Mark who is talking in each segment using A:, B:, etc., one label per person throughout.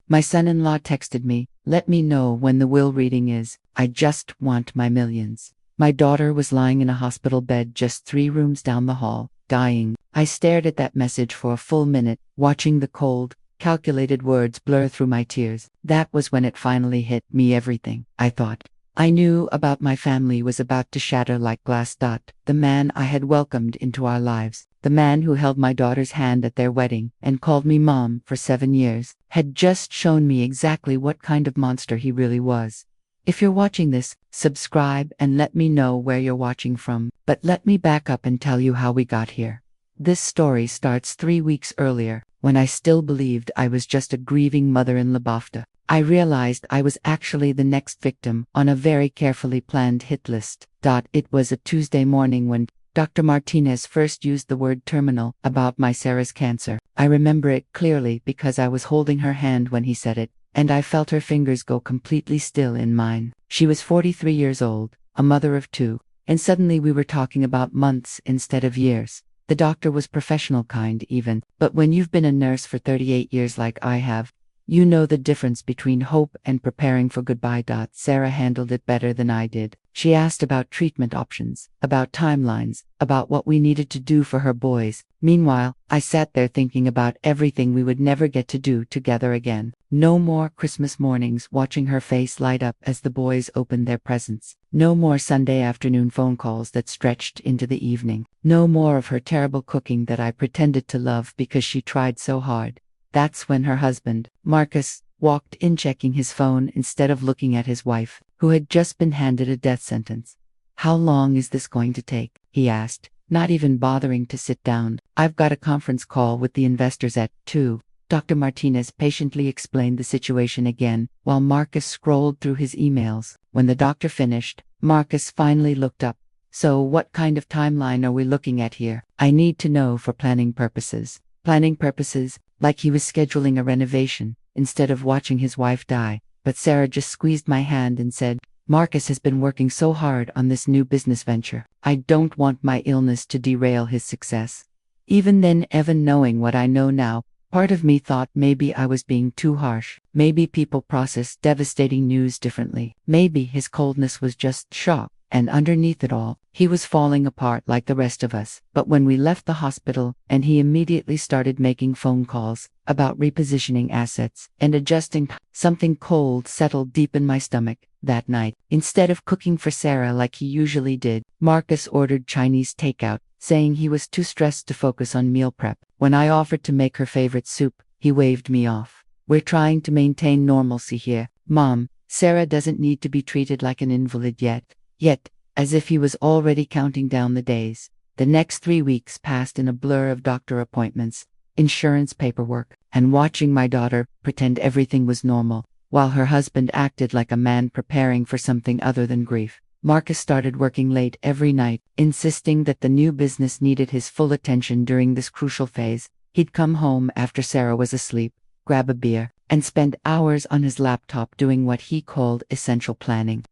A: My son-in-law texted me, let me know when the will reading is. I just want my millions. My daughter was lying in a hospital bed just 3 rooms down the hall, dying. I stared at that message for a full minute, watching the cold, calculated words blur through my tears. That was when it finally hit me. Everything I thought I knew about my family was about to shatter like glass. The man I had welcomed into our lives, the man who held my daughter's hand at their wedding and called me mom for 7 years, had just shown me exactly what kind of monster he really was. If you're watching this, subscribe and let me know where you're watching from. But let me back up and tell you how we got here. This story starts 3 weeks earlier, when I still believed I was just a grieving mother in Lubavta. I realized I was actually the next victim on a very carefully planned hit list. It was a Tuesday morning when Dr. Martinez first used the word terminal about my Sarah's cancer. I remember it clearly because I was holding her hand when he said it, and I felt her fingers go completely still in mine. She was 43 years old, a mother of 2, and suddenly we were talking about months instead of years. The doctor was professional kind even, but when you've been a nurse for 38 years like I have, you know the difference between hope and preparing for goodbye. Sarah handled it better than I did. She asked about treatment options, about timelines, about what we needed to do for her boys. Meanwhile, I sat there thinking about everything we would never get to do together again. No more Christmas mornings watching her face light up as the boys opened their presents. No more Sunday afternoon phone calls that stretched into the evening. No more of her terrible cooking that I pretended to love because she tried so hard. That's when her husband, Marcus, walked in checking his phone instead of looking at his wife, who had just been handed a death sentence. How long is this going to take? He asked, not even bothering to sit down. I've got a conference call with the investors at 2. Dr. Martinez patiently explained the situation again, while Marcus scrolled through his emails. When the doctor finished, Marcus finally looked up. So what kind of timeline are we looking at here? I need to know for planning purposes. Planning purposes, like he was scheduling a renovation, instead of watching his wife die. But Sarah just squeezed my hand and said, Marcus has been working so hard on this new business venture. I don't want my illness to derail his success. Even then, even knowing what I know now, part of me thought maybe I was being too harsh. Maybe people process devastating news differently. Maybe his coldness was just shock. And underneath it all, he was falling apart like the rest of us. But when we left the hospital, and he immediately started making phone calls about repositioning assets and adjusting, something cold settled deep in my stomach. That night, instead of cooking for Sarah like he usually did, Marcus ordered Chinese takeout, saying he was too stressed to focus on meal prep. When I offered to make her favorite soup, he waved me off. We're trying to maintain normalcy here, Mom. Sarah doesn't need to be treated like an invalid yet. Yet, as if he was already counting down the days, the next 3 weeks passed in a blur of doctor appointments, insurance paperwork, and watching my daughter pretend everything was normal, while her husband acted like a man preparing for something other than grief. Marcus started working late every night, insisting that the new business needed his full attention during this crucial phase. He'd come home after Sarah was asleep, grab a beer, and spend hours on his laptop doing what he called essential planning.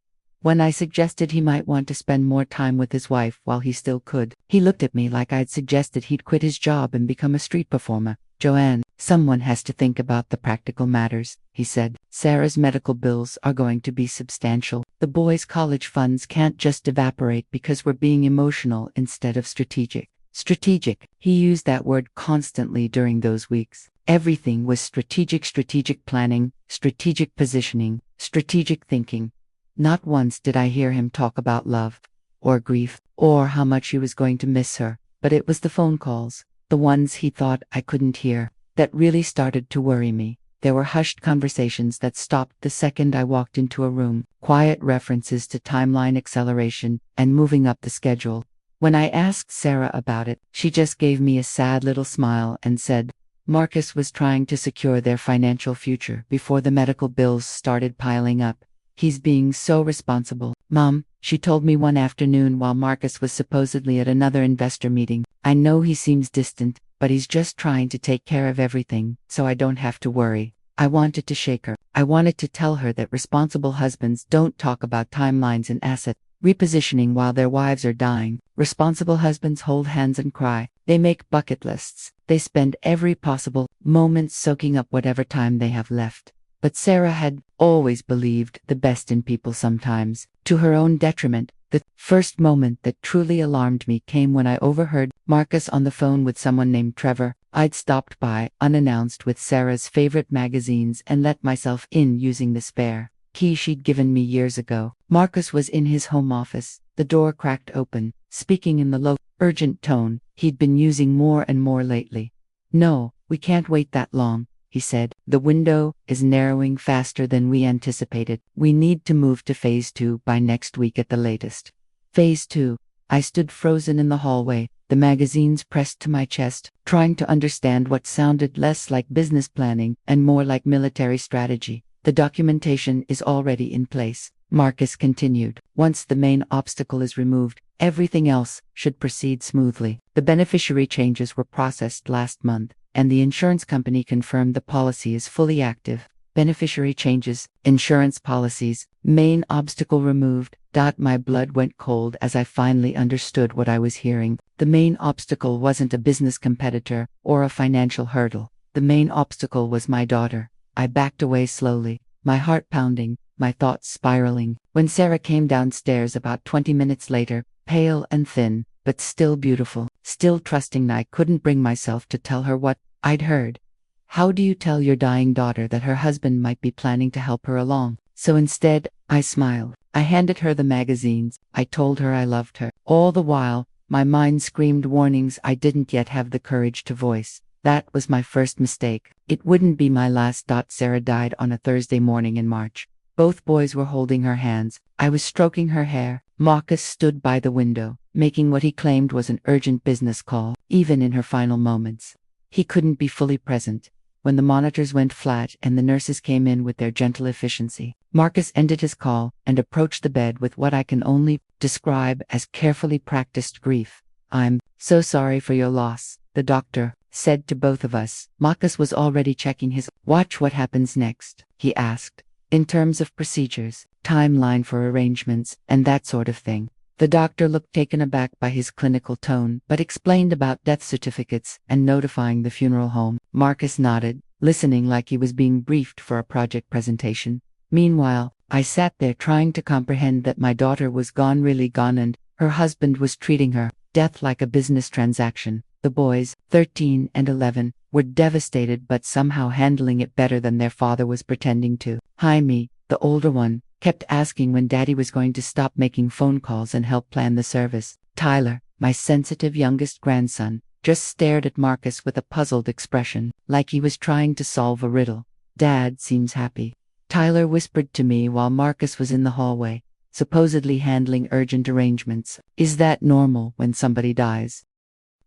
A: When I suggested he might want to spend more time with his wife while he still could, he looked at me like I'd suggested he'd quit his job and become a street performer. Joanne, someone has to think about the practical matters, he said. Sarah's medical bills are going to be substantial. The boys' college funds can't just evaporate because we're being emotional instead of strategic. Strategic. He used that word constantly during those weeks. Everything was strategic planning, strategic positioning, strategic thinking. Not once did I hear him talk about love, or grief, or how much he was going to miss her, but it was the phone calls, the ones he thought I couldn't hear, that really started to worry me. There were hushed conversations that stopped the second I walked into a room, quiet references to timeline acceleration and moving up the schedule. When I asked Sarah about it, she just gave me a sad little smile and said, Marcus was trying to secure their financial future before the medical bills started piling up. He's being so responsible. Mom, she told me one afternoon while Marcus was supposedly at another investor meeting. I know he seems distant, but he's just trying to take care of everything, so I don't have to worry. I wanted to shake her. I wanted to tell her that responsible husbands don't talk about timelines and asset repositioning while their wives are dying. Responsible husbands hold hands and cry. They make bucket lists. They spend every possible moment soaking up whatever time they have left. But Sarah had always believed the best in people, sometimes to her own detriment. The first moment that truly alarmed me came when I overheard Marcus on the phone with someone named Trevor. I'd stopped by, unannounced, with Sarah's favorite magazines and let myself in using the spare key she'd given me years ago. Marcus was in his home office, the door cracked open, speaking in the low, urgent tone he'd been using more and more lately. "No, we can't wait that long," he said. "The window is narrowing faster than we anticipated. We need to move to phase 2 by next week at the latest." Phase 2. I stood frozen in the hallway, the magazines pressed to my chest, trying to understand what sounded less like business planning and more like military strategy. "The documentation is already in place," Marcus continued. "Once the main obstacle is removed, everything else should proceed smoothly. The beneficiary changes were processed last month, and the insurance company confirmed the policy is fully active." Beneficiary changes, insurance policies, main obstacle removed. My blood went cold as I finally understood what I was hearing. The main obstacle wasn't a business competitor or a financial hurdle. The main obstacle was my daughter. I backed away slowly, my heart pounding, my thoughts spiraling. When Sarah came downstairs about 20 minutes later, pale and thin, but still beautiful, still trusting, I couldn't bring myself to tell her what I'd heard. How do you tell your dying daughter that her husband might be planning to help her along? So instead, I smiled. I handed her the magazines. I told her I loved her. All the while, my mind screamed warnings I didn't yet have the courage to voice. That was my first mistake. It wouldn't be my last. Sarah died on a Thursday morning in March. Both boys were holding her hands. I was stroking her hair. Marcus stood by the window, making what he claimed was an urgent business call. Even in her final moments, he couldn't be fully present. When the monitors went flat and the nurses came in with their gentle efficiency, Marcus ended his call and approached the bed with what I can only describe as carefully practiced grief. "I'm so sorry for your loss," the doctor said to both of us. Marcus was already checking his watch. "What happens next?" he asked. "In terms of procedures, timeline for arrangements, and that sort of thing." The doctor looked taken aback by his clinical tone, but explained about death certificates and notifying the funeral home. Marcus nodded, listening like he was being briefed for a project presentation. Meanwhile, I sat there trying to comprehend that my daughter was gone, really gone, and her husband was treating her death like a business transaction. The boys, 13 and 11, were devastated but somehow handling it better than their father was pretending to. Jaime, the older one, kept asking when Daddy was going to stop making phone calls and help plan the service. Tyler, my sensitive youngest grandson, just stared at Marcus with a puzzled expression, like he was trying to solve a riddle. "Dad seems happy," Tyler whispered to me while Marcus was in the hallway, supposedly handling urgent arrangements. "Is that normal when somebody dies?"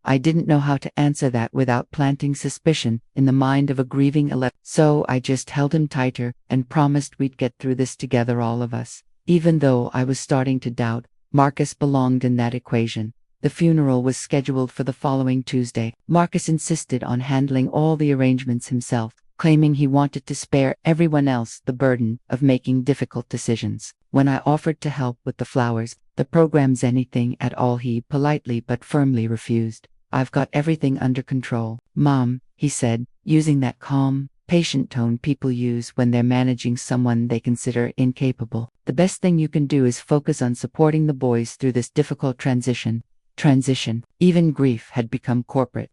A: I didn't know how to answer that without planting suspicion in the mind of a grieving 11, so I just held him tighter and promised we'd get through this together, all of us. Even though I was starting to doubt Marcus belonged in that equation. The funeral was scheduled for the following Tuesday. Marcus insisted on handling all the arrangements himself, claiming he wanted to spare everyone else the burden of making difficult decisions. When I offered to help with the flowers, the programs, anything at all, he politely but firmly refused. "I've got everything under control, Mom," he said, using that calm, patient tone people use when they're managing someone they consider incapable. "The best thing you can do is focus on supporting the boys through this difficult transition." Even grief had become corporate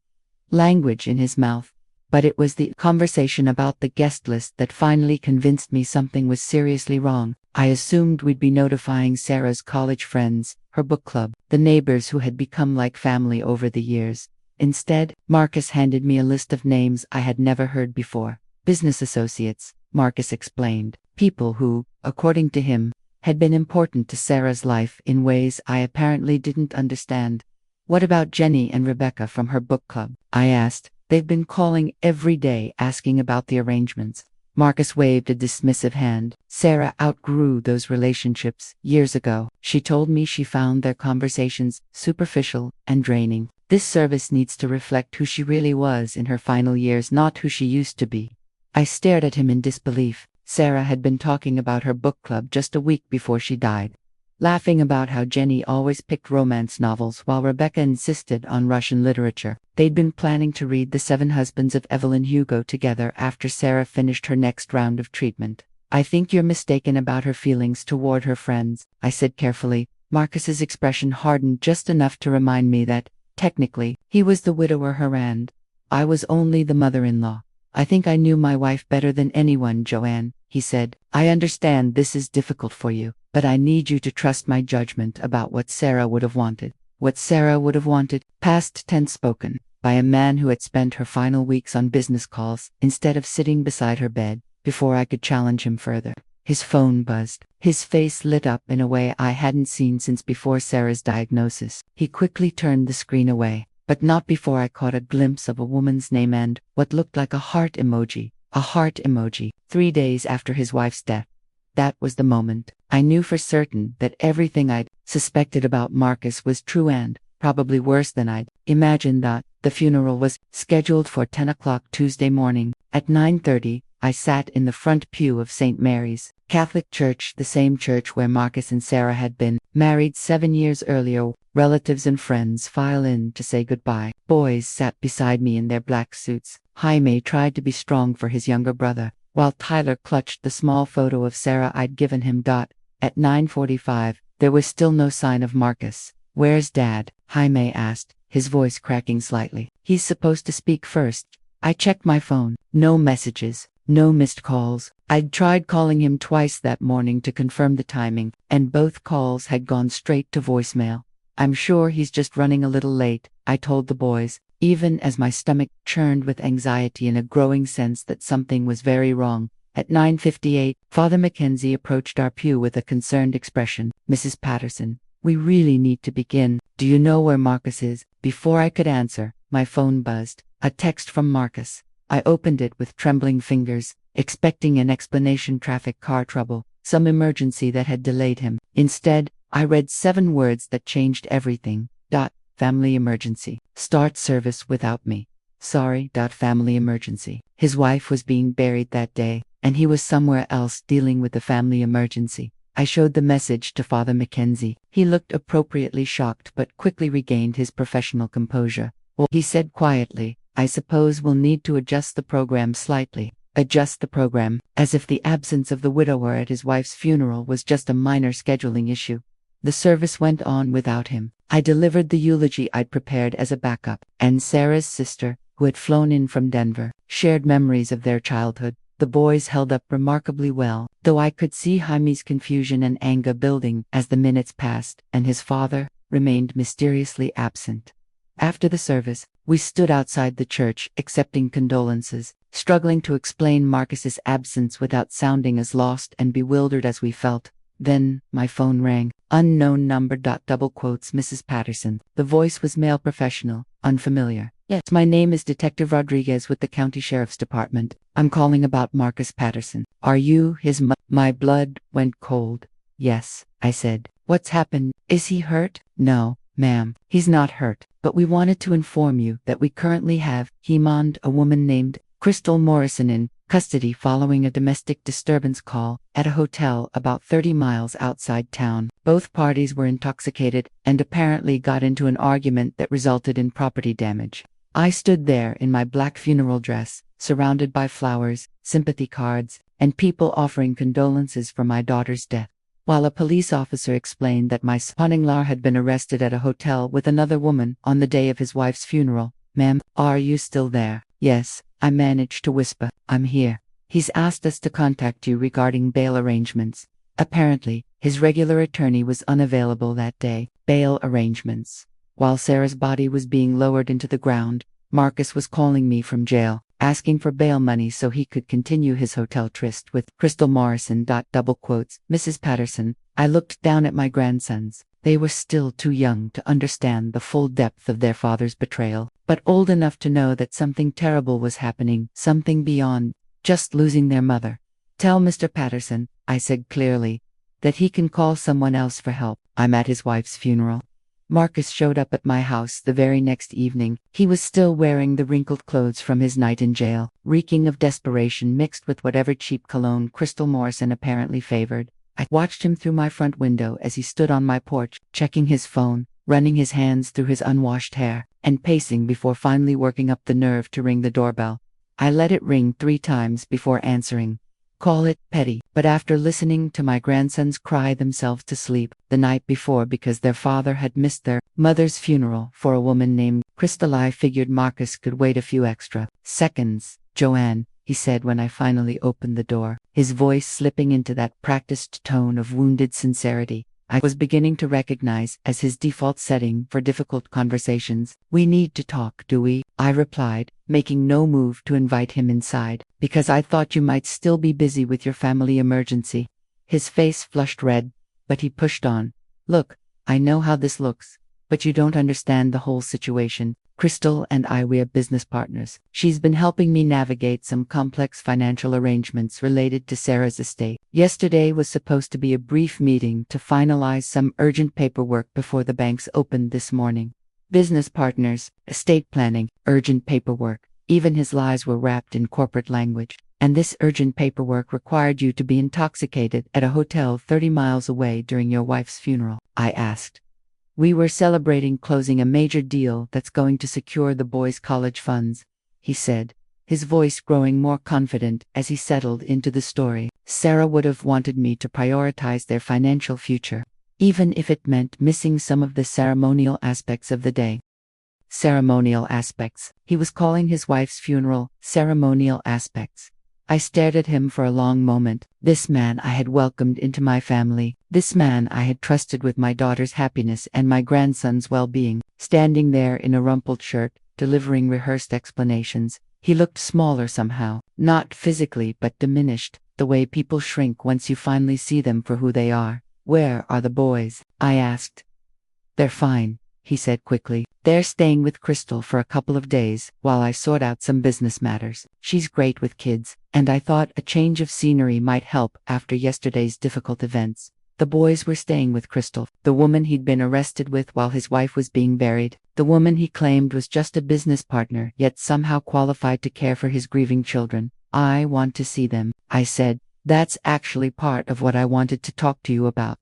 A: language in his mouth. But it was the conversation about the guest list that finally convinced me something was seriously wrong. I assumed we'd be notifying Sarah's college friends, her book club, the neighbors who had become like family over the years. Instead, Marcus handed me a list of names I had never heard before. Business associates, Marcus explained. People who, according to him, had been important to Sarah's life in ways I apparently didn't understand. "What about Jenny and Rebecca from her book club?" I asked. "They've been calling every day asking about the arrangements." Marcus waved a dismissive hand. "Sarah outgrew those relationships years ago. She told me she found their conversations superficial and draining. This service needs to reflect who she really was in her final years, not who she used to be." I stared at him in disbelief. Sarah had been talking about her book club just a week before she died. laughing about how Jenny always picked romance novels while Rebecca insisted on Russian literature. They'd been planning to read The Seven Husbands of Evelyn Hugo together after Sarah finished her next round of treatment. I think you're mistaken about her feelings toward her friends, I said carefully. Marcus's expression hardened just enough to remind me that, technically, he was the widower Herand. I was only the mother-in-law. I think I knew my wife better than anyone, Joanne, he said. I understand this is difficult for you, but I need you to trust my judgment about what Sarah would have wanted. What Sarah would have wanted, past tense spoken, by a man who had spent her final weeks on business calls, instead of sitting beside her bed. Before I could challenge him further, his phone buzzed. His face lit up in a way I hadn't seen since before Sarah's diagnosis. He quickly turned the screen away, but not before I caught a glimpse of a woman's name and what looked like a heart emoji. A heart emoji, 3 days after his wife's death. That was the moment I knew for certain that everything I'd suspected about Marcus was true and, probably worse than I'd imagined. That the funeral was scheduled for 10 o'clock Tuesday morning. At 9:30, I sat in the front pew of St. Mary's Catholic Church, the same church where Marcus and Sarah had been married 7 years earlier. Relatives and friends file in to say goodbye. Boys sat beside me in their black suits. Jaime tried to be strong for his younger brother, while Tyler clutched the small photo of Sarah I'd given him. At 9:45, there was still no sign of Marcus. Where's Dad? Jaime asked, his voice cracking slightly. He's supposed to speak first. I checked my phone. No messages. No missed calls. I'd tried calling him twice that morning to confirm the timing, and both calls had gone straight to voicemail. I'm sure he's just running a little late, I told the boys, even as my stomach churned with anxiety and a growing sense that something was very wrong. At 9:58, Father Mackenzie approached our pew with a concerned expression. Mrs. Patterson, we really need to begin. Do you know where Marcus is? Before I could answer, my phone buzzed. A text from Marcus. I opened it with trembling fingers, expecting an explanation: traffic, car trouble, some emergency that had delayed him. Instead, I read 7 words that changed everything. Family emergency. Start service without me. Sorry. Family emergency. His wife was being buried that day, and he was somewhere else dealing with the family emergency. I showed the message to Father Mackenzie. He looked appropriately shocked but quickly regained his professional composure. Well, he said quietly, I suppose we'll need to adjust the program slightly. Adjust the program, as if the absence of the widower at his wife's funeral was just a minor scheduling issue. The service went on without him. I delivered the eulogy I'd prepared as a backup, and Sarah's sister, who had flown in from Denver, shared memories of their childhood. The boys held up remarkably well, though I could see Jaime's confusion and anger building as the minutes passed, and his father remained mysteriously absent. After the service, we stood outside the church, accepting condolences, struggling to explain Marcus's absence without sounding as lost and bewildered as we felt. Then, my phone rang. Unknown number. Double quotes. Mrs. Patterson. The voice was male, professional, unfamiliar. Yes, my name is Detective Rodriguez with the County Sheriff's Department. I'm calling about Marcus Patterson. Are you his My blood went cold. Yes, I said. What's happened? Is he hurt? No, ma'am, he's not hurt, but we wanted to inform you that we currently have a woman named Crystal Morrison in custody following a domestic disturbance call at a hotel about 30 miles outside town. Both parties were intoxicated and apparently got into an argument that resulted in property damage. I stood there in my black funeral dress, surrounded by flowers, sympathy cards, and people offering condolences for my daughter's death, while a police officer explained that my son-in-law had been arrested at a hotel with another woman on the day of his wife's funeral. Ma'am, are you still there? Yes, I managed to whisper. I'm here. He's asked us to contact you regarding bail arrangements. Apparently, his regular attorney was unavailable that day. Bail arrangements. While Sarah's body was being lowered into the ground, Marcus was calling me from jail, asking for bail money so he could continue his hotel tryst with Crystal Morrison. Double quotes. Mrs. Patterson. I looked down at my grandsons. They were still too young to understand the full depth of their father's betrayal, but old enough to know that something terrible was happening, something beyond just losing their mother. Tell Mr. Patterson, I said clearly, that he can call someone else for help. I'm at his wife's funeral. Marcus showed up at my house the very next evening. He was still wearing the wrinkled clothes from his night in jail, reeking of desperation mixed with whatever cheap cologne Crystal Morrison apparently favored. I watched him through my front window as he stood on my porch, checking his phone, running his hands through his unwashed hair, and pacing before finally working up the nerve to ring the doorbell. I let it ring 3 times before answering. Call it petty, but after listening to my grandsons cry themselves to sleep the night before because their father had missed their mother's funeral for a woman named Crystal, I figured Marcus could wait a few extra seconds. Joanne, he said when I finally opened the door, his voice slipping into that practiced tone of wounded sincerity I was beginning to recognize as his default setting for difficult conversations. We need to talk, do we? I replied, making no move to invite him inside, because I thought you might still be busy with your family emergency. His face flushed red, but he pushed on. Look, I know how this looks, but you don't understand the whole situation. Crystal and we're business partners. She's been helping me navigate some complex financial arrangements related to Sarah's estate. Yesterday was supposed to be a brief meeting to finalize some urgent paperwork before the banks opened this morning. Business partners, estate planning, urgent paperwork. Even his lies were wrapped in corporate language. And this urgent paperwork required you to be intoxicated at a hotel 30 miles away during your wife's funeral, I asked. We were celebrating closing a major deal that's going to secure the boys' college funds, he said, his voice growing more confident as he settled into the story. Sarah would have wanted me to prioritize their financial future, even if it meant missing some of the ceremonial aspects of the day. Ceremonial aspects. He was calling his wife's funeral ceremonial aspects. I stared at him for a long moment. This man I had welcomed into my family, this man I had trusted with my daughter's happiness and my grandson's well-being, standing there in a rumpled shirt, delivering rehearsed explanations. He looked smaller somehow, not physically but diminished, the way people shrink once you finally see them for who they are. Where are the boys? I asked. They're fine, he said quickly. They're staying with Crystal for a couple of days while I sort out some business matters. She's great with kids, and I thought a change of scenery might help after yesterday's difficult events. The boys were staying with Crystal, the woman he'd been arrested with while his wife was being buried, the woman he claimed was just a business partner yet somehow qualified to care for his grieving children. I want to see them, I said. That's actually part of what I wanted to talk to you about.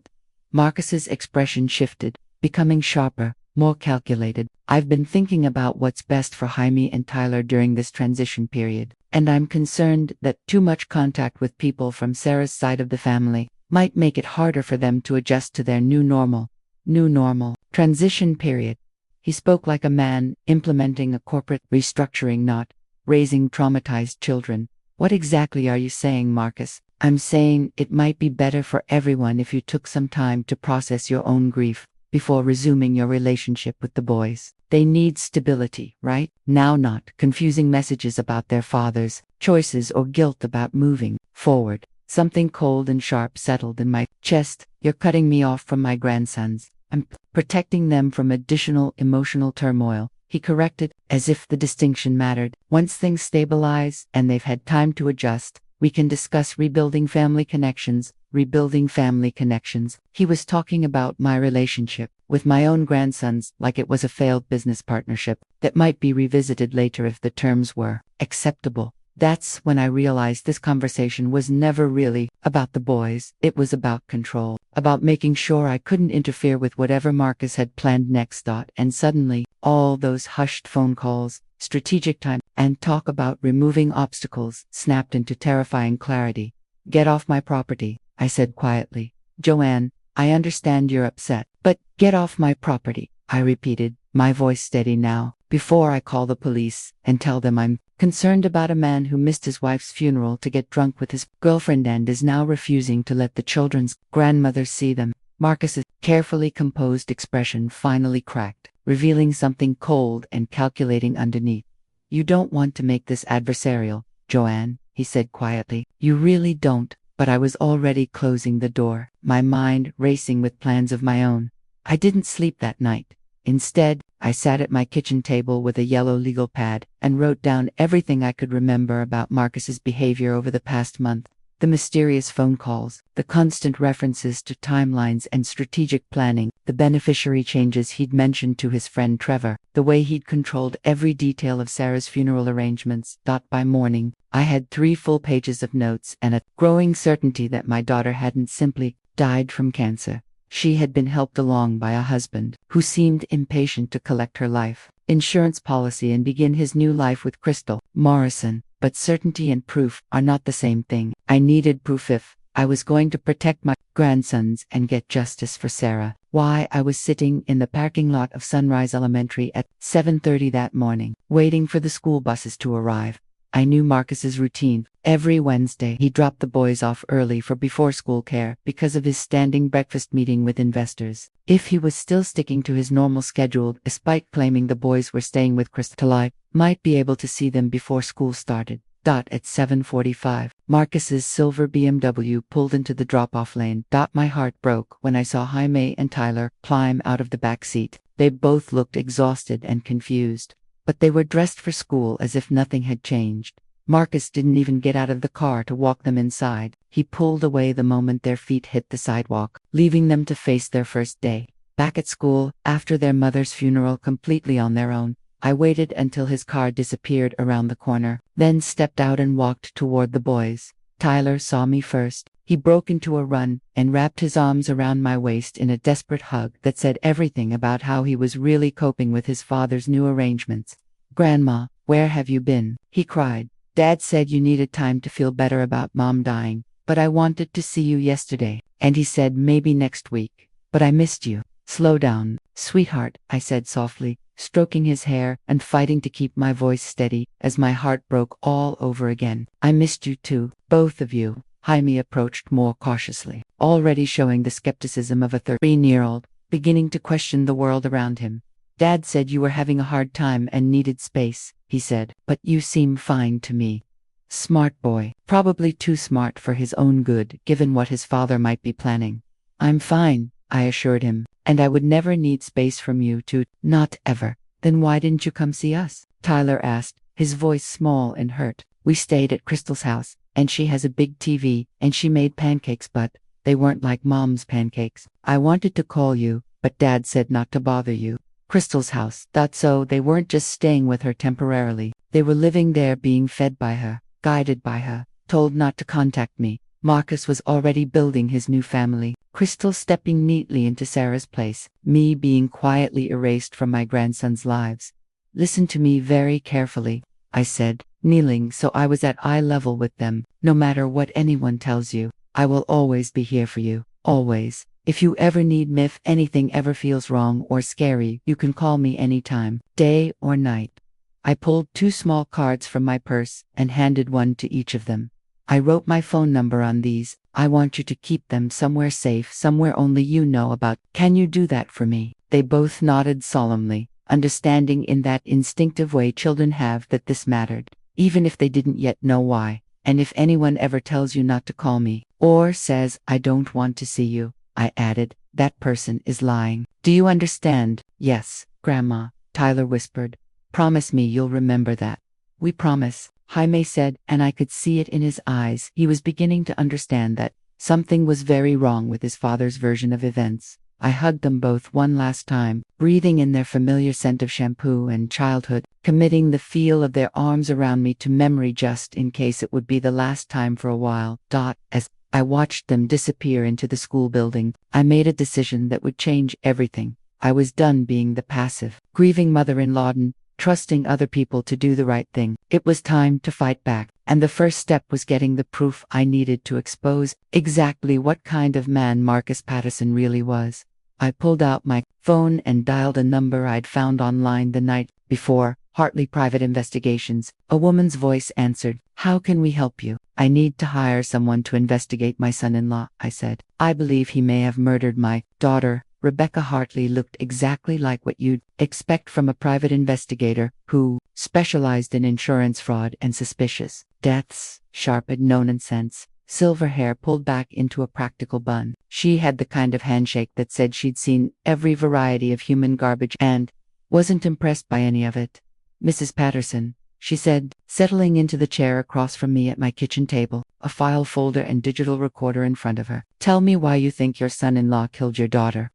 A: Marcus's expression shifted, becoming sharper, more calculated. I've been thinking about what's best for Jaime and Tyler during this transition period, and I'm concerned that too much contact with people from Sarah's side of the family might make it harder for them to adjust to their new normal. New normal. Transition period. He spoke like a man implementing a corporate restructuring, not raising traumatized children. What exactly are you saying, Marcus? I'm saying it might be better for everyone if you took some time to process your own grief before resuming your relationship with the boys. They need stability, right? Now, not confusing messages about their fathers, choices, or guilt about moving forward. Something cold and sharp settled in my chest. You're cutting me off from my grandsons. I'm protecting them from additional emotional turmoil, he corrected, as if the distinction mattered. Once things stabilize and they've had time to adjust, we can discuss rebuilding family connections. Rebuilding family connections. He was talking about my relationship with my own grandsons like it was a failed business partnership that might be revisited later if the terms were acceptable. That's when I realized this conversation was never really about the boys. It was about control, about making sure I couldn't interfere with whatever Marcus had planned next. And suddenly, all those hushed phone calls, strategic time, and talk about removing obstacles snapped into terrifying clarity. Get off my property, I said quietly. Joanne, I understand you're upset, but get off my property, I repeated, my voice steady now, before I call the police and tell them I'm concerned about a man who missed his wife's funeral to get drunk with his girlfriend and is now refusing to let the children's grandmother see them. Marcus's carefully composed expression finally cracked, revealing something cold and calculating underneath. You don't want to make this adversarial, Joanne, he said quietly. You really don't. But I was already closing the door, my mind racing with plans of my own. I didn't sleep that night. Instead, I sat at my kitchen table with a yellow legal pad and wrote down everything I could remember about Marcus's behavior over the past month. The mysterious phone calls, the constant references to timelines and strategic planning, the beneficiary changes he'd mentioned to his friend Trevor, the way he'd controlled every detail of Sarah's funeral arrangements. By morning, I had 3 full pages of notes and a growing certainty that my daughter hadn't simply died from cancer. She had been helped along by a husband who seemed impatient to collect her life insurance policy and begin his new life with Crystal Morrison. But certainty and proof are not the same thing. I needed proof if I was going to protect my grandsons and get justice for Sarah. Why, I was sitting in the parking lot of Sunrise Elementary at 7:30 that morning, waiting for the school buses to arrive. I knew Marcus's routine. Every Wednesday, he dropped the boys off early for before-school care because of his standing breakfast meeting with investors. If he was still sticking to his normal schedule, despite claiming the boys were staying with Crystal, I might be able to see them before school started. At 7:45, Marcus's silver BMW pulled into the drop-off lane. My heart broke when I saw Jaime and Tyler climb out of the back seat. They both looked exhausted and confused, but they were dressed for school as if nothing had changed. Marcus didn't even get out of the car to walk them inside. He pulled away the moment their feet hit the sidewalk, leaving them to face their first day back at school after their mother's funeral completely on their own. I waited until his car disappeared around the corner, then stepped out and walked toward the boys. Tyler saw me first. He broke into a run and wrapped his arms around my waist in a desperate hug that said everything about how he was really coping with his father's new arrangements. "Grandma, where have you been?" he cried. "Dad said you needed time to feel better about Mom dying, but I wanted to see you yesterday, and he said maybe next week. But I missed you." "Slow down, sweetheart," I said softly, stroking his hair and fighting to keep my voice steady as my heart broke all over again. "I missed you too, both of you." Jaime approached more cautiously, already showing the skepticism of a 13-year-old, beginning to question the world around him. "Dad said you were having a hard time and needed space," he said, "but you seem fine to me." Smart boy, probably too smart for his own good, given what his father might be planning. "I'm fine," I assured him, "and I would never need space from you to, not ever." "Then why didn't you come see us?" Tyler asked, his voice small and hurt. "We stayed at Crystal's house, and she has a big TV, and she made pancakes, but they weren't like Mom's pancakes. I wanted to call you, but Dad said not to bother you." Crystal's house. So they weren't just staying with her temporarily. They were living there, being fed by her, guided by her, told not to contact me. Marcus was already building his new family. Crystal stepping neatly into Sarah's place, me being quietly erased from my grandsons' lives. "Listen to me very carefully," I said, kneeling so I was at eye level with them. "No matter what anyone tells you, I will always be here for you. Always. If you ever need me, if anything ever feels wrong or scary, you can call me anytime, day or night." I pulled 2 small cards from my purse and handed one to each of them. "I wrote my phone number on these. I want you to keep them somewhere safe, somewhere only you know about. Can you do that for me?" They both nodded solemnly, understanding in that instinctive way children have that this mattered, even if they didn't yet know why. "And if anyone ever tells you not to call me, or says I don't want to see you," I added, "that person is lying. Do you understand?" "Yes, Grandma," Tyler whispered. "Promise me you'll remember that." "We promise," Jaime said, and I could see it in his eyes. He was beginning to understand that something was very wrong with his father's version of events. I hugged them both one last time, breathing in their familiar scent of shampoo and childhood, committing the feel of their arms around me to memory just in case it would be the last time for a while. As I watched them disappear into the school building, I made a decision that would change everything. I was done being the passive, grieving mother-in-law and trusting other people to do the right thing. It was time to fight back, and the first step was getting the proof I needed to expose exactly what kind of man Marcus Patterson really was. I pulled out my phone and dialed a number I'd found online the night before. "Hartley Private Investigations." A woman's voice answered. "How can we help you?" "I need to hire someone to investigate my son-in-law," I said. "I believe he may have murdered my daughter." Rebecca Hartley looked exactly like what you'd expect from a private investigator who specialized in insurance fraud and suspicious deaths. Sharp and no-nonsense, silver hair pulled back into a practical bun. She had the kind of handshake that said she'd seen every variety of human garbage and wasn't impressed by any of it. "Mrs. Patterson," she said, settling into the chair across from me at my kitchen table, a file folder and digital recorder in front of her. "Tell me why you think your son-in-law killed your daughter."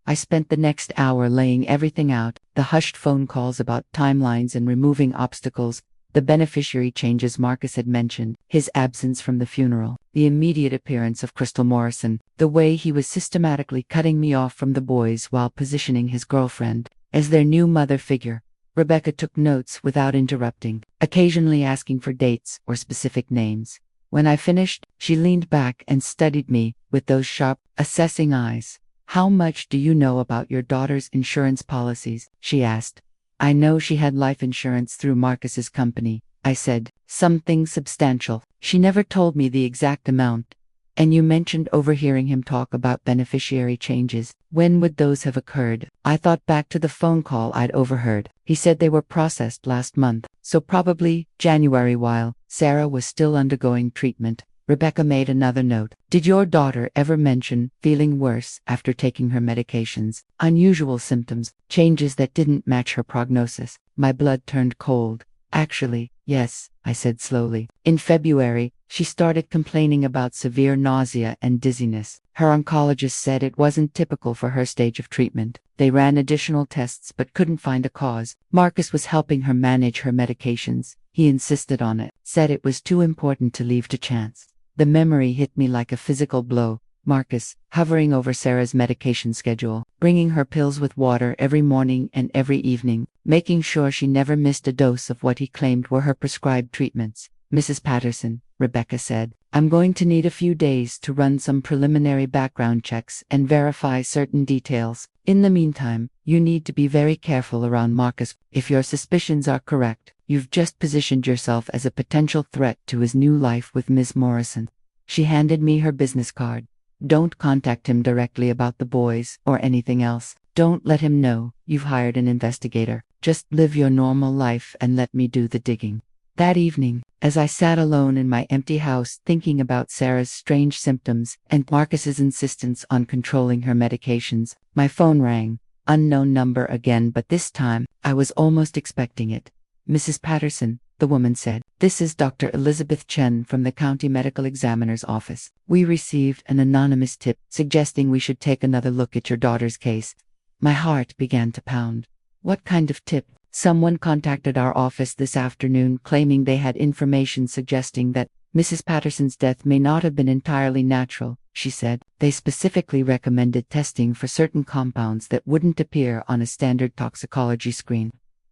A: I spent the next hour laying everything out, the hushed phone calls about timelines and removing obstacles, The beneficiary changes Marcus had mentioned, his absence from the funeral, the immediate appearance of Crystal Morrison, the way he was systematically cutting me off from the boys while positioning his girlfriend as their new mother figure. Rebecca took notes without interrupting, occasionally asking for dates or specific names. When I finished, she leaned back and studied me with those sharp, assessing eyes. "How much do you know about your daughter's insurance policies?" she asked. "I know she had life insurance through Marcus's company," I said. "Something substantial." She never told me the exact amount. "And you mentioned overhearing him talk about beneficiary changes. When would those have occurred?" I thought back to the phone call I'd overheard. He said they were processed last month, so probably January while Sarah was still undergoing treatment. Rebecca made another note. "Did your daughter ever mention feeling worse after taking her medications? Unusual symptoms, changes that didn't match her prognosis?" My blood turned cold. "Actually, yes," I said slowly. "In February, she started complaining about severe nausea and dizziness. Her oncologist said it wasn't typical for her stage of treatment. They ran additional tests but couldn't find a cause. Marcus was helping her manage her medications. He insisted on it, said it was too important to leave to chance." The memory hit me like a physical blow. Marcus, hovering over Sarah's medication schedule, bringing her pills with water every morning and every evening, making sure she never missed a dose of what he claimed were her prescribed treatments. "Mrs. Patterson," Rebecca said, "I'm going to need a few days to run some preliminary background checks and verify certain details. In the meantime, you need to be very careful around Marcus. If your suspicions are correct, you've just positioned yourself as a potential threat to his new life with Ms. Morrison." She handed me her business card. "Don't contact him directly about the boys or anything else. Don't let him know you've hired an investigator. Just live your normal life and let me do the digging." That evening, as I sat alone in my empty house thinking about Sarah's strange symptoms and Marcus's insistence on controlling her medications, my phone rang. Unknown number again, but this time, I was almost expecting it. "Mrs. Patterson," the woman said, "this is Dr. Elizabeth Chen from the County Medical Examiner's office. We received an anonymous tip suggesting we should take another look at your daughter's case." My heart began to pound. What kind of tip? "Someone contacted our office this afternoon claiming they had information suggesting that Mrs. Patterson's death may not have been entirely natural," she said. "They specifically recommended testing for certain compounds that wouldn't appear on a standard toxicology screen."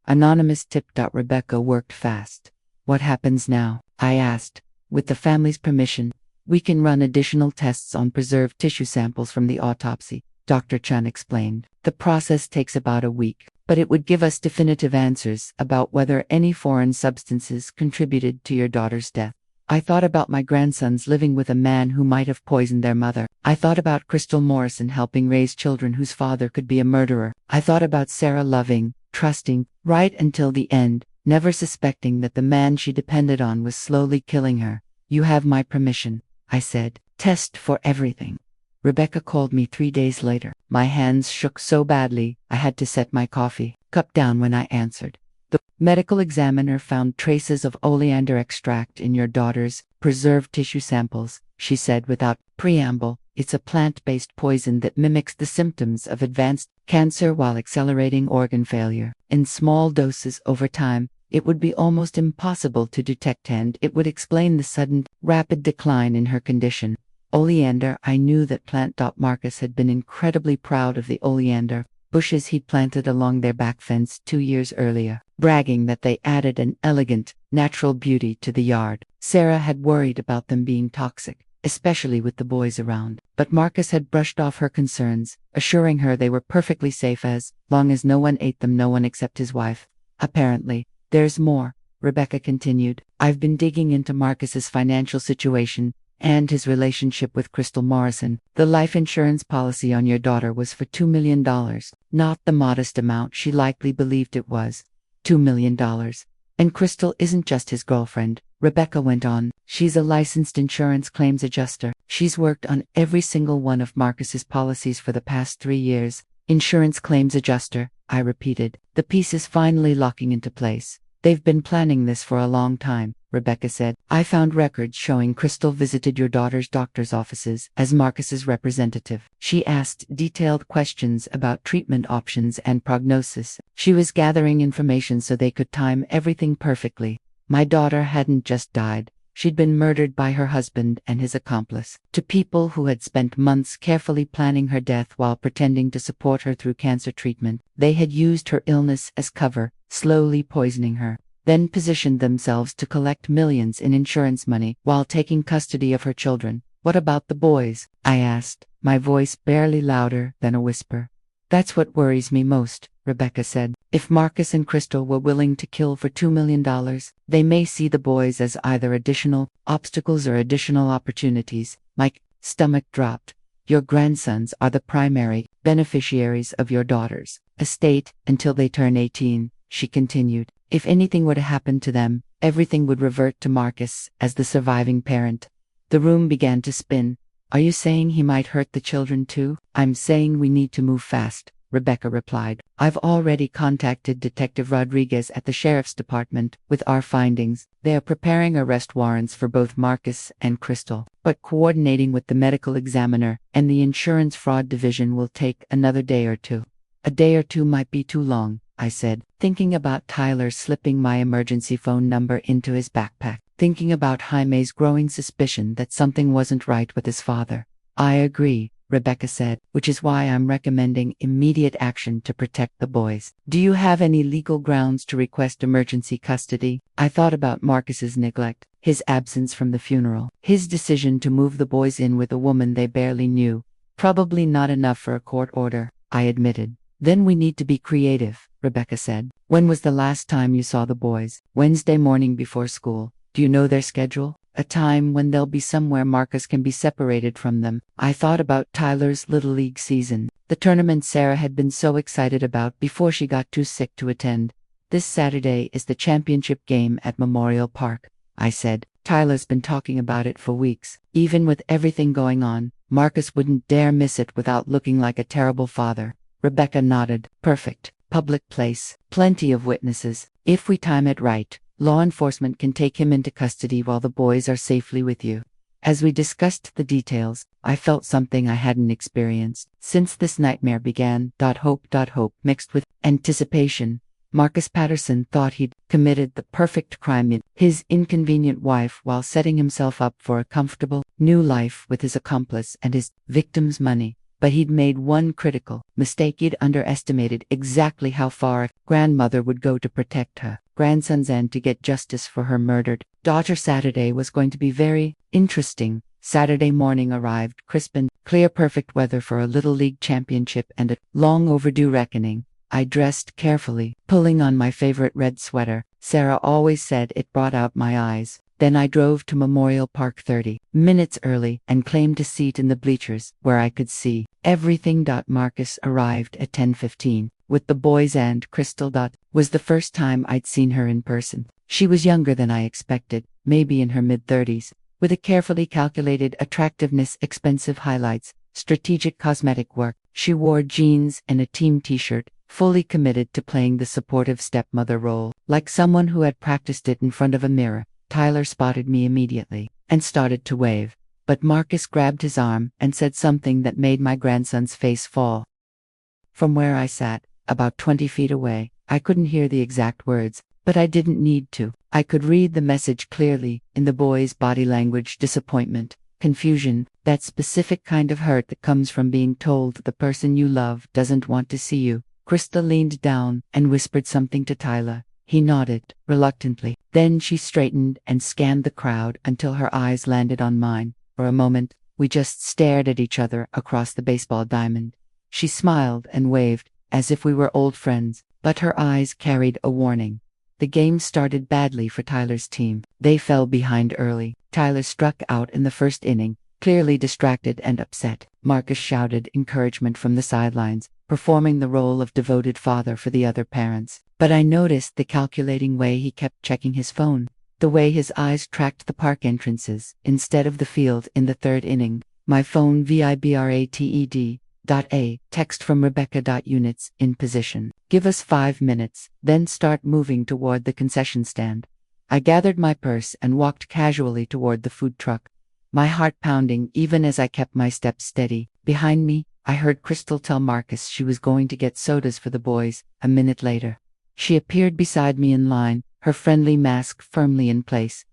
A: Anonymous tip. Rebecca worked fast. "What happens now?" I asked. "With the family's permission, we can run additional tests on preserved tissue samples from the autopsy," Dr. Chen explained. "The process takes about a week, but it would give us definitive answers about whether any foreign substances contributed to your daughter's death." I thought about my grandsons living with a man who might have poisoned their mother. I thought about Crystal Morrison helping raise children whose father could be a murderer. I thought about Sarah loving, trusting, right until the end, never suspecting that the man she depended on was slowly killing her. "You have my permission," I said. "Test for everything." Rebecca called me 3 days later. My hands shook so badly, I had to set my coffee cup down when I answered. "The medical examiner found traces of oleander extract in your daughter's preserved tissue samples," she said without preamble. "It's a plant-based poison that mimics the symptoms of advanced cancer while accelerating organ failure. In small doses over time, it would be almost impossible to detect, and it would explain the sudden, rapid decline in her condition." Oleander. I knew that plant. Marcus had been incredibly proud of the oleander bushes he'd planted along their back fence 2 years earlier, bragging that they added an elegant, natural beauty to the yard. Sarah had worried about them being toxic, especially with the boys around, but Marcus had brushed off her concerns, assuring her they were perfectly safe as long as no one ate them, no one except his wife. "Apparently, there's more," Rebecca continued. "I've been digging into Marcus's financial situation and his relationship with Crystal Morrison. The life insurance policy on your daughter was for $2 million, not the modest amount she likely believed it was. $2 million. And Crystal isn't just his girlfriend," Rebecca went on. "She's a licensed insurance claims adjuster. She's worked on every single one of Marcus's policies for the past 3 years." "Insurance claims adjuster," I repeated, the pieces finally locking into place. "They've been planning this for a long time," Rebecca said. "I found records showing Crystal visited your daughter's doctor's offices as Marcus's representative. She asked detailed questions about treatment options and prognosis. She was gathering information so they could time everything perfectly." My daughter hadn't just died. She'd been murdered by her husband and his accomplice. To people who had spent months carefully planning her death while pretending to support her through cancer treatment, they had used her illness as cover, slowly poisoning her, then positioned themselves to collect millions in insurance money while taking custody of her children. What about the boys? I asked, my voice barely louder than a whisper. That's what worries me most, Rebecca said. If Marcus and Crystal were willing to kill for $2 million, they may see the boys as either additional obstacles or additional opportunities. My stomach dropped. Your grandsons are the primary beneficiaries of your daughter's estate until they turn 18, she continued. If anything were to happen to them, everything would revert to Marcus as the surviving parent. The room began to spin. Are you saying he might hurt the children too? I'm saying we need to move fast, Rebecca replied. I've already contacted Detective Rodriguez at the Sheriff's Department with our findings. They are preparing arrest warrants for both Marcus and Crystal, but coordinating with the medical examiner and the insurance fraud division will take another day or two. A day or two might be too long, I said, thinking about Tyler slipping my emergency phone number into his backpack, thinking about Jaime's growing suspicion that something wasn't right with his father. I agree, Rebecca said, which is why I'm recommending immediate action to protect the boys. Do you have any legal grounds to request emergency custody? I thought about Marcus's neglect, his absence from the funeral, his decision to move the boys in with a woman they barely knew. Probably not enough for a court order, I admitted. Then we need to be creative, Rebecca said. When was the last time you saw the boys? Wednesday morning before school. Do you know their schedule? A time when they'll be somewhere Marcus can be separated from them. I thought about Tyler's Little League season, the tournament Sarah had been so excited about before she got too sick to attend. This Saturday is the championship game at Memorial Park, I said. Tyler's been talking about it for weeks. Even with everything going on, Marcus wouldn't dare miss it without looking like a terrible father. Rebecca nodded. Perfect. Public place. Plenty of witnesses. If we time it right, law enforcement can take him into custody while the boys are safely with you. As we discussed the details, I felt something I hadn't experienced since this nightmare began. Hope mixed with anticipation. Marcus Patterson thought he'd committed the perfect crime in his inconvenient wife while setting himself up for a comfortable new life with his accomplice and his victim's money. But he'd made one critical mistake. He'd underestimated exactly how far a grandmother would go to protect her grandsons and to get justice for her murdered daughter. Saturday was going to be very interesting. Saturday morning arrived, crisp and clear, perfect weather for a Little League championship and a long overdue reckoning. I dressed carefully, pulling on my favorite red sweater. Sarah always said it brought out my eyes. Then I drove to Memorial Park 30 minutes early and claimed a seat in the bleachers where I could see everything. Marcus arrived at 10:15 with the boys and Crystal. Was the first time I'd seen her in person. She was younger than I expected, maybe in her mid-30s, with a carefully calculated attractiveness, expensive highlights, strategic cosmetic work. She wore jeans and a team t-shirt, fully committed to playing the supportive stepmother role, like someone who had practiced it in front of a mirror. Tyler spotted me immediately and started to wave, but Marcus grabbed his arm and said something that made my grandson's face fall. From where I sat, about 20 feet away, I couldn't hear the exact words, but I didn't need to. I could read the message clearly in the boy's body language: disappointment, confusion, that specific kind of hurt that comes from being told the person you love doesn't want to see you. Krista leaned down and whispered something to Tyler. He nodded, reluctantly. Then she straightened and scanned the crowd until her eyes landed on mine. For a moment, we just stared at each other across the baseball diamond. She smiled and waved, as if we were old friends, but her eyes carried a warning. The game started badly for Tyler's team. They fell behind early. Tyler struck out in the first inning, clearly distracted and upset. Marcus shouted encouragement from the sidelines, performing the role of devoted father for the other parents. But I noticed the calculating way he kept checking his phone, the way his eyes tracked the park entrances instead of the field in the third inning. My phone vibrated. Text from Rebecca. Units in position. Give us 5 minutes, then start moving toward the concession stand. I gathered my purse and walked casually toward the food truck, my heart pounding even as I kept my steps steady. Behind me, I heard Crystal tell Marcus she was going to get sodas for the boys. A minute later, she appeared beside me in line, her friendly mask firmly in place.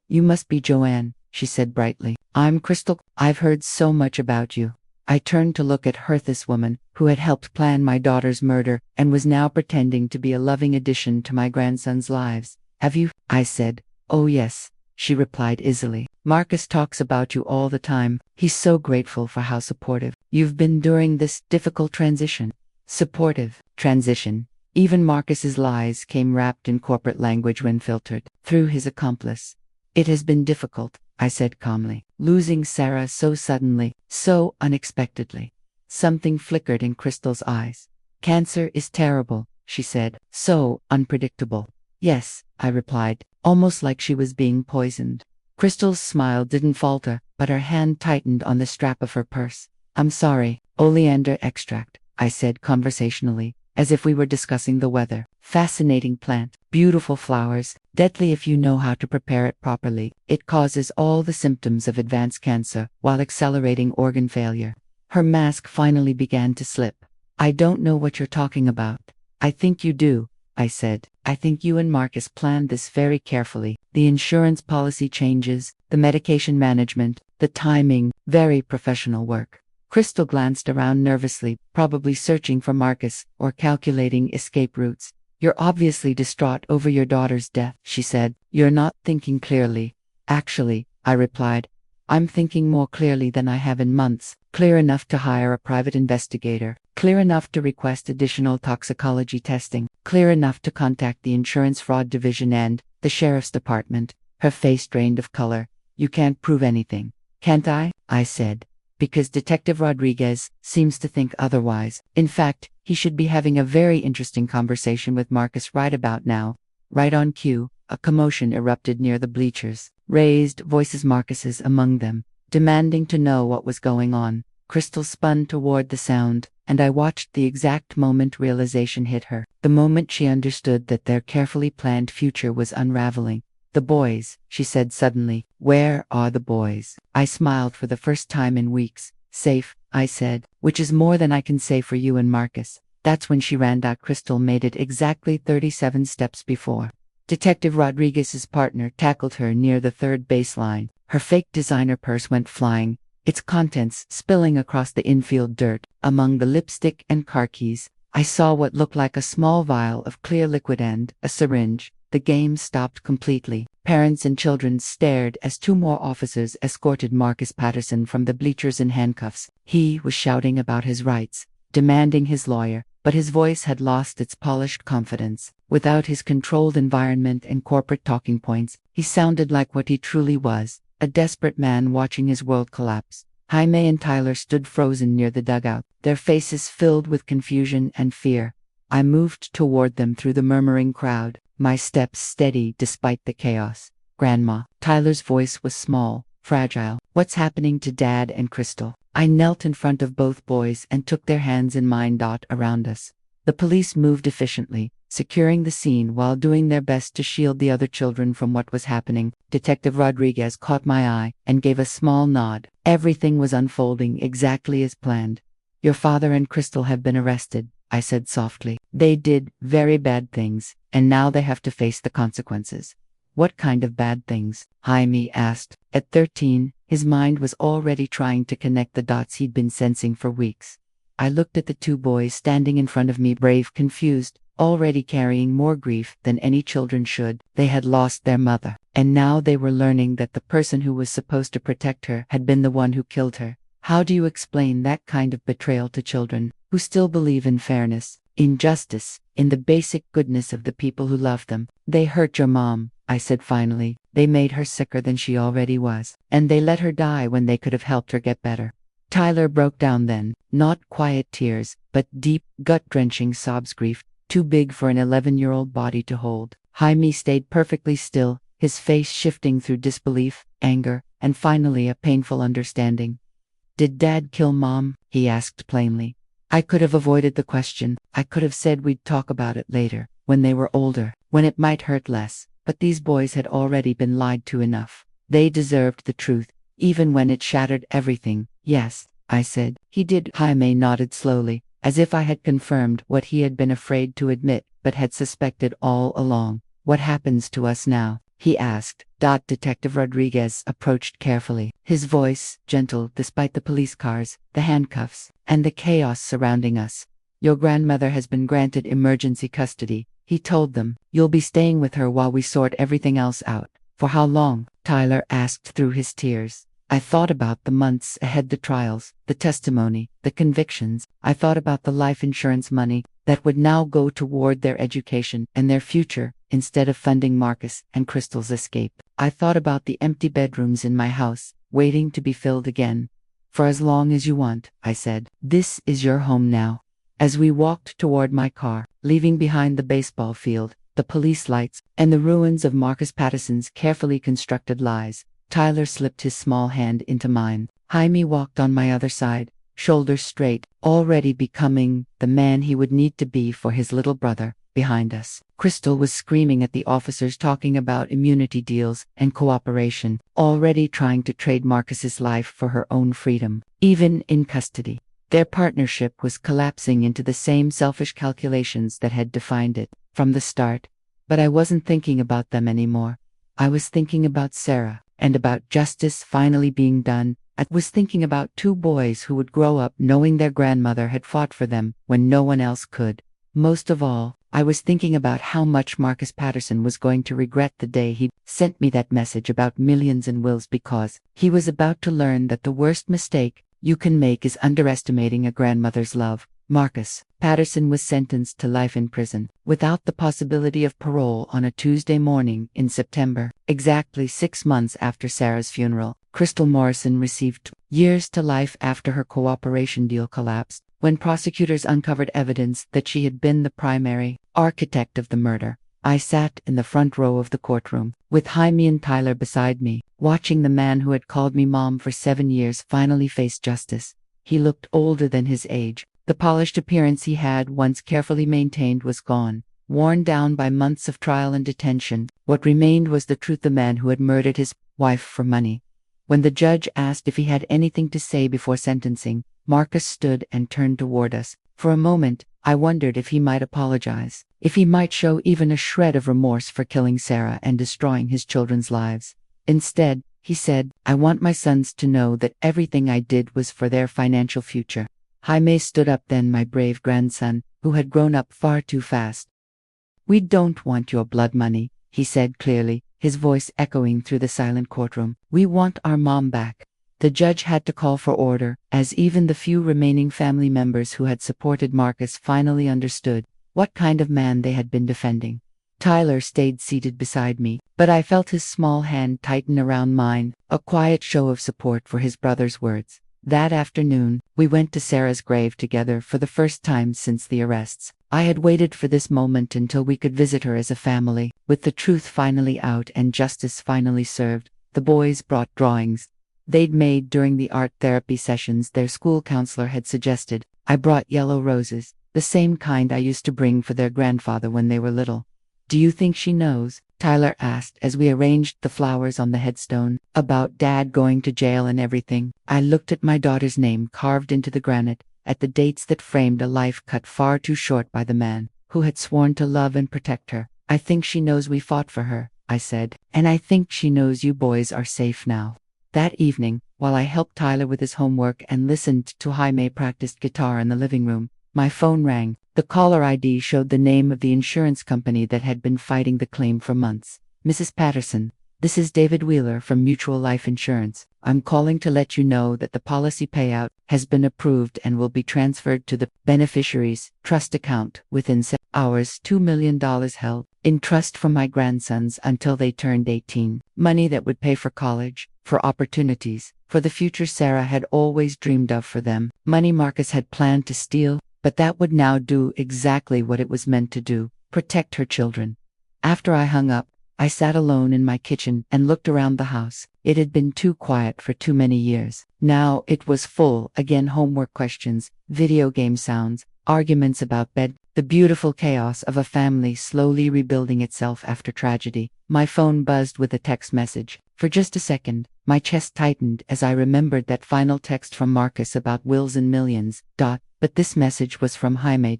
A: "You must be Joanne," she said brightly. "I'm Crystal. I've heard so much about you." I turned to look at her, this woman, who had helped plan my daughter's murder, and was now pretending to be a loving addition to my grandson's lives. "Have you?" I said. "Oh yes," she replied easily. "Marcus talks about you all the time. He's so grateful for how supportive you've been during this difficult transition." Supportive transition. Even Marcus's lies came wrapped in corporate language when filtered through his accomplice. "It has been difficult," I said calmly. "Losing Sarah so suddenly, so unexpectedly." Something flickered in Crystal's eyes. "Cancer is terrible," she said. "So unpredictable." "Yes," I replied, almost like she was being poisoned. Crystal's smile didn't falter, but her hand tightened on the strap of her purse. "I'm sorry. Oleander extract," I said conversationally, as if we were discussing the weather. "Fascinating plant, beautiful flowers, deadly if you know how to prepare it properly. It causes all the symptoms of advanced cancer while accelerating organ failure." Her mask finally began to slip. "I don't know what you're talking about." "I think you do," I said. "I think you and Marcus planned this very carefully. The insurance policy changes, the medication management, the timing, very professional work." Crystal glanced around nervously, probably searching for Marcus or calculating escape routes. "You're obviously distraught over your daughter's death," she said. "You're not thinking clearly." "Actually," I replied, "I'm thinking more clearly than I have in months. Clear enough to hire a private investigator. Clear enough to request additional toxicology testing. Clear enough to contact the Insurance Fraud Division and the Sheriff's Department." Her face drained of color. "You can't prove anything." "Can't I?" I said. "Because Detective Rodriguez seems to think otherwise. In fact, he should be having a very interesting conversation with Marcus right about now." Right on cue, a commotion erupted near the bleachers. Raised voices, Marcus's among them, demanding to know what was going on. Crystal spun toward the sound, and I watched the exact moment realization hit her. The moment she understood that their carefully planned future was unraveling. "The boys," she said suddenly. "Where are the boys?" I smiled for the first time in weeks. "Safe," I said, "which is more than I can say for you and Marcus." That's when she ran out. Crystal made it exactly 37 steps before. Detective Rodriguez's partner tackled her near the third baseline. Her fake designer purse went flying, its contents spilling across the infield dirt. Among the lipstick and car keys, I saw what looked like a small vial of clear liquid and a syringe. The game stopped completely. Parents and children stared as two more officers escorted Marcus Patterson from the bleachers in handcuffs. He was shouting about his rights, demanding his lawyer, but his voice had lost its polished confidence. Without his controlled environment and corporate talking points, he sounded like what he truly was, a desperate man watching his world collapse. Jaime and Tyler stood frozen near the dugout, their faces filled with confusion and fear. I moved toward them through the murmuring crowd, my steps steady despite the chaos. "Grandma." Tyler's voice was small, fragile. "What's happening to Dad and Crystal?" I knelt in front of both boys and took their hands in mine. Around us, the police moved efficiently, securing the scene while doing their best to shield the other children from what was happening. Detective Rodriguez caught my eye and gave a small nod. Everything was unfolding exactly as planned. "Your father and Crystal have been arrested," I said softly. "They did very bad things, and now they have to face the consequences." "What kind of bad things?" Jaime asked. At 13, his mind was already trying to connect the dots he'd been sensing for weeks. I looked at the two boys standing in front of me, brave, confused, already carrying more grief than any children should. They had lost their mother, and now they were learning that the person who was supposed to protect her had been the one who killed her. How do you explain that kind of betrayal to children who still believe in fairness, in justice, in the basic goodness of the people who love them? "They hurt your mom," I said finally. "They made her sicker than she already was, and they let her die when they could have helped her get better." Tyler broke down then, not quiet tears, but deep, gut-drenching sobs. Grief, too big for an 11-year-old body to hold. Jaime stayed perfectly still, his face shifting through disbelief, anger, and finally a painful understanding. "Did Dad kill Mom?" he asked plainly. I could have avoided the question. I could have said we'd talk about it later, when they were older, when it might hurt less. But these boys had already been lied to enough. They deserved the truth, even when it shattered everything. "Yes," I said. "He did." Jaime nodded slowly, as if I had confirmed what he had been afraid to admit, but had suspected all along. What happens to us now? He asked. Detective Rodriguez approached carefully, his voice gentle despite the police cars, the handcuffs, and the chaos surrounding us. Your grandmother has been granted emergency custody, he told them. You'll be staying with her while we sort everything else out. For how long? Tyler asked through his tears. I thought about the months ahead, the trials, the testimony, the convictions. I thought about the life insurance money that would now go toward their education and their future, instead of funding Marcus and Crystal's escape. I thought about the empty bedrooms in my house, waiting to be filled again. For as long as you want, I said. This is your home now. As we walked toward my car, leaving behind the baseball field, the police lights, and the ruins of Marcus Patterson's carefully constructed lies, Tyler slipped his small hand into mine. Jaime walked on my other side, shoulders straight, already becoming the man he would need to be for his little brother. Behind us, Crystal was screaming at the officers, talking about immunity deals and cooperation, already trying to trade Marcus's life for her own freedom, even in custody. Their partnership was collapsing into the same selfish calculations that had defined it from the start. But I wasn't thinking about them anymore. I was thinking about Sarah, and about justice finally being done. I was thinking about two boys who would grow up knowing their grandmother had fought for them when no one else could. Most of all, I was thinking about how much Marcus Patterson was going to regret the day he sent me that message about millions and wills, because he was about to learn that the worst mistake you can make is underestimating a grandmother's love. Marcus Patterson was sentenced to life in prison, without the possibility of parole, on a Tuesday morning in September, exactly 6 months after Sarah's funeral. Crystal Morrison received years to life after her cooperation deal collapsed, when prosecutors uncovered evidence that she had been the primary architect of the murder. I sat in the front row of the courtroom, with Jaime and Tyler beside me, watching the man who had called me mom for 7 years finally face justice. He looked older than his age. The polished appearance he had once carefully maintained was gone, worn down by months of trial and detention. What remained was the truth: the man who had murdered his wife for money. When the judge asked if he had anything to say before sentencing, Marcus stood and turned toward us. For a moment, I wondered if he might apologize, if he might show even a shred of remorse for killing Sarah and destroying his children's lives. Instead, he said, I want my sons to know that everything I did was for their financial future. Jaime stood up then, my brave grandson, who had grown up far too fast. We don't want your blood money, he said clearly, his voice echoing through the silent courtroom. We want our mom back. The judge had to call for order, as even the few remaining family members who had supported Marcus finally understood what kind of man they had been defending. Tyler stayed seated beside me, but I felt his small hand tighten around mine, a quiet show of support for his brother's words. That afternoon, we went to Sarah's grave together for the first time since the arrests. I had waited for this moment until we could visit her as a family. With the truth finally out and justice finally served, the boys brought drawings they'd made during the art therapy sessions their school counselor had suggested. I brought yellow roses, the same kind I used to bring for their grandfather when they were little. Do you think she knows? Tyler asked as we arranged the flowers on the headstone. About Dad going to jail and everything. I looked at my daughter's name carved into the granite, at the dates that framed a life cut far too short by the man who had sworn to love and protect her. I think she knows we fought for her, I said, and I think she knows you boys are safe now. That evening, while I helped Tyler with his homework and listened to Jaime practice guitar in the living room, my phone rang. The caller ID showed the name of the insurance company that had been fighting the claim for months. Mrs. Patterson, this is David Wheeler from Mutual Life Insurance. I'm calling to let you know that the policy payout has been approved and will be transferred to the beneficiary's trust account within 7 hours. $2 million held in trust for my grandsons until they turned 18. Money that would pay for college, for opportunities, for the future Sarah had always dreamed of for them. Money Marcus had planned to steal, but that would now do exactly what it was meant to do: protect her children. After I hung up, I sat alone in my kitchen and looked around the house. It had been too quiet for too many years. Now it was full again: homework questions, video game sounds, arguments about bed, the beautiful chaos of a family slowly rebuilding itself after tragedy. My phone buzzed with a text message. For just a second, my chest tightened as I remembered that final text from Marcus about wills and millions. But this message was from Jaime.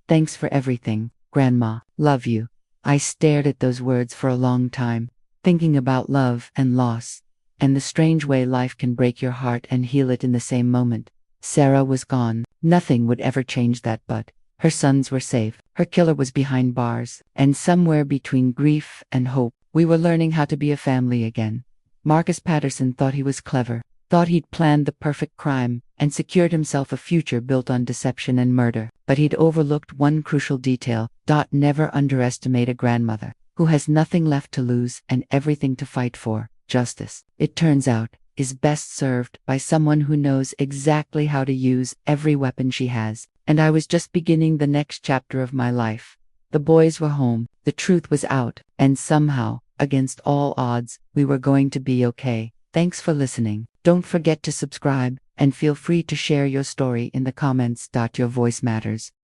A: Thanks for everything, Grandma. Love you. I stared at those words for a long time, thinking about love and loss, and the strange way life can break your heart and heal it in the same moment. Sarah was gone. Nothing would ever change that, but her sons were safe. Her killer was behind bars, and somewhere between grief and hope, we were learning how to be a family again. Marcus Patterson thought he was clever, thought he'd planned the perfect crime, and secured himself a future built on deception and murder. But he'd overlooked one crucial detail. Never underestimate a grandmother who has nothing left to lose and everything to fight for. Justice, it turns out, is best served by someone who knows exactly how to use every weapon she has. And I was just beginning the next chapter of my life. The boys were home, the truth was out, and somehow, against all odds, we were going to be okay. Thanks for listening. Don't forget to subscribe, and feel free to share your story in the comments. Your voice matters.